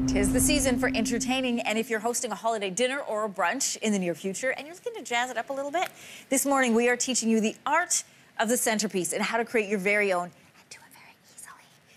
'Tis the season for entertaining, and if you're hosting a holiday dinner or a brunch in the near future and you're looking to jazz it up a little bit, this morning we are teaching you the art of the centerpiece and how to create your very own and do it very easily.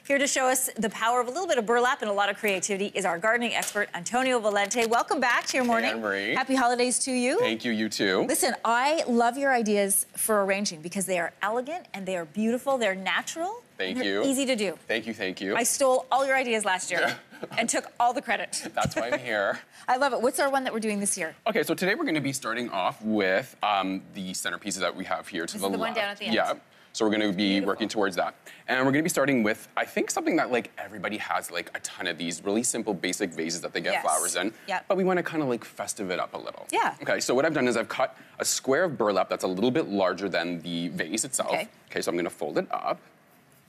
Here to show us the power of a little bit of burlap and a lot of creativity is our gardening expert, Antonio Valente. Welcome back to your morning. Hey, Anne-Marie. Happy holidays to you. Thank you, you too. Listen, I love your ideas for arranging because they are elegant and they are beautiful, they're natural. Thank they're you. Easy to do. Thank you, thank you. I stole all your ideas last year and took all the credit. That's why I'm here. I love it. What's our one that we're doing this year? Okay, so today we're going to be starting off with the centerpieces that we have here to This the is the left. one down at the end. Yeah. So we're going to be Beautiful. working towards that. And we're going to be starting with, I think, something that like everybody has like a ton of these really simple basic vases that they get Yes. flowers in. Yep. But we want to kind of like festive it up a little. Yeah. Okay, so what I've done is I've cut a square of burlap that's a little bit larger than the vase itself. Okay, so I'm going to fold it up.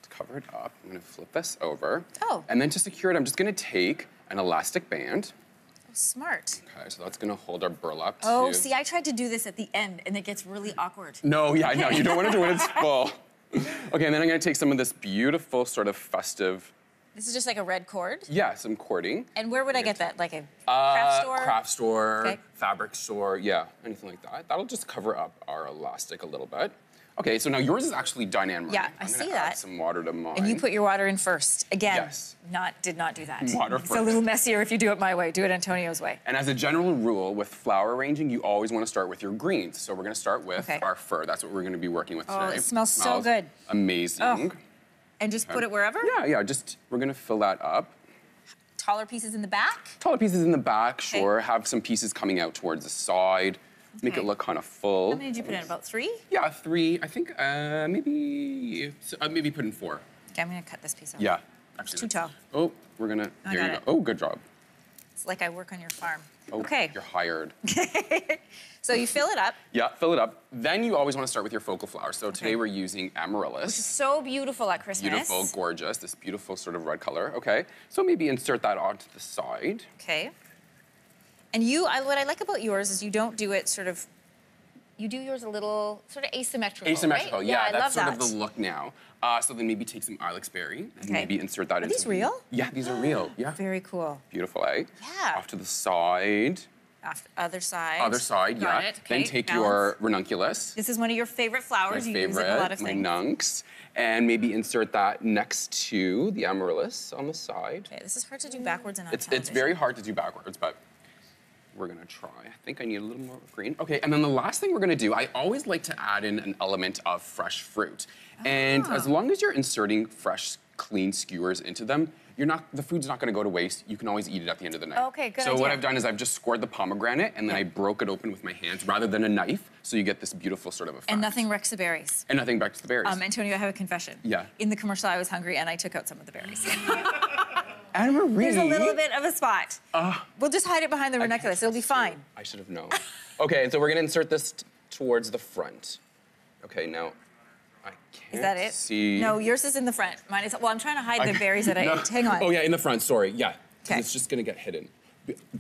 Cover it up. I'm gonna flip this over. Oh. And then to secure it, I'm just gonna take an elastic band. Oh, smart. Okay, so that's gonna hold our burlap Oh, to... see, I tried to do this at the end, and it gets really awkward. No, yeah, no, you don't wanna do it when it's full. Okay, and then I'm gonna take some of this beautiful sort of festive... This is just like a red cord? Yeah, some cording. And where would I get that? Like a craft store? Craft store, Okay. fabric store, yeah, anything like that. That'll just cover up our elastic a little bit. Okay, so now yours is actually done, Anne-Marie. Yeah, I I'm see gonna that. add some water to mine. And you put your water in first. Again, Yes. did not do that. Water It's a first. little messier if you do it my way. Do it Antonio's way. And as a general rule, with flower arranging, you always want to start with your greens. So we're going to start with Okay. our fir. That's what we're going to be working with today. Oh, it smells so good. Amazing. Oh. And just put it wherever? Yeah, just, we're going to fill that up. Taller pieces in the back? Taller pieces in the back, sure. Have some pieces coming out towards the side. Make Okay. it look kind of full. How many did you put in? About 3? Yeah, 3. I think maybe put in 4. Okay, I'm gonna cut this piece off. Yeah. It's too tall. Oh, we're going to, I there got you it. go. Oh, good job. It's like I work on your farm. Oh, Okay. You're hired. So you fill it up. Yeah, fill it up. Then you always want to start with your focal flowers. So today we're using amaryllis. So beautiful at Christmas. Beautiful, gorgeous, this beautiful sort of red color, okay? So maybe insert that onto the side. Okay. And what I like about yours is you don't do it sort of, you do yours a little sort of asymmetrical, Asymmetrical, right? yeah, I that's love sort that. of the look now. So then maybe take some ilex berry and Okay. maybe insert that into... these real? Yeah, these are real, yeah. Very cool. Beautiful, eh? Yeah. Off to the side. Other side. Other side, Got yeah. it. Okay. Then take your ranunculus. This is one of your favorite flowers. My You use it in a lot of favorite, things. my nuncs. And maybe insert that next to the amaryllis on the side. Okay, this is hard to do backwards and on It's television. very hard to do backwards, but we're gonna try. I think I need a little more green. Okay, and then the last thing we're gonna do, I always like to add in an element of fresh fruit. And as long as you're inserting fresh, clean skewers into them, the food's not gonna go to waste. You can always eat it at the end of the night. Okay, good So idea. what I've done is I've just scored the pomegranate and then I broke it open with my hands rather than a knife, so you get this beautiful sort of effect. And nothing wrecks the berries. And nothing back to the berries. Antonio, I have a confession. Yeah. In the commercial, I was hungry and I took out some of the berries. Anne-Marie. There's a little bit of a spot. We'll just hide it behind the ranunculus. It'll be fine. I should have known. Okay, and so we're gonna insert this towards the front. Okay, now I can't Is that it? see. No, yours is in the front. Mine is. Well, I'm trying to hide the berries that I ate. Hang on. Oh yeah, in the front. Sorry. Yeah. 'Cause Okay. It's just gonna get hidden.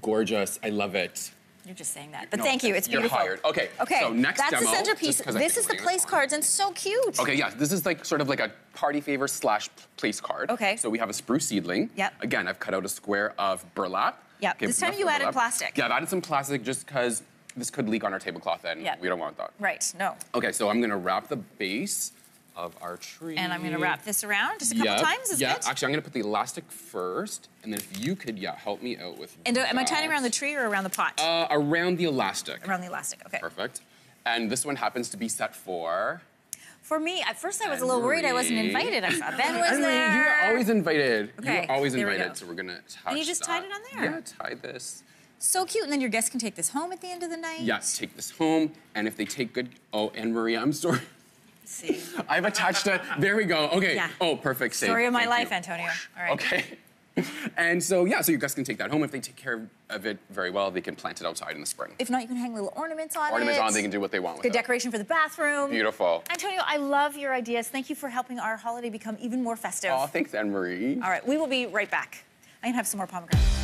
Gorgeous. I love it. You're just saying that. But No, thank you. It's you're beautiful. hired. Okay. Okay. So next That's demo, the centerpiece. just 'cause I This can is the bring it place on. cards and so cute. Okay, yeah, this is like sort of like a party favor / place card. Okay. So we have a spruce seedling. Yep. Again, I've cut out a square of burlap. Yep. Okay, This time enough you of added burlap. plastic. Yeah, I've added some plastic just because this could leak on our tablecloth and Yep. we don't want that. Right. No. Okay, so I'm gonna wrap the base of our tree. And I'm going to wrap this around just a couple times. Is good? Actually, I'm gonna put the elastic first, and then if you could, help me out with And am I tying that. around the tree or around the pot? Around the elastic. Around the elastic. Okay. Perfect. And this one happens to be set for... For me, at first I was a little worried I wasn't Anne-Marie. invited. I thought Ben was Anne-Marie, there. you are always invited. Okay, You're always there we invited, go. so we're gonna attach And you just tied it on there? Yeah, tie this. So cute. And then your guests can take this home at the end of the night. Yes, take this home, and if they take good... Oh, Anne-Marie, I'm sorry. See. I've attached it. There we go. Okay. Yeah. Oh, perfect. Save. Story of my Thank life, you. Antonio. All right. Okay. And so, so you guys can take that home. If they take care of it very well, they can plant it outside in the spring. If not, you can hang little ornaments on Ornaments it. on, they can do what they want with Good it. decoration for the bathroom. Beautiful. Antonio, I love your ideas. Thank you for helping our holiday become even more festive. Oh, thanks, Anne-Marie. All right, we will be right back. I'm gonna have some more pomegranate.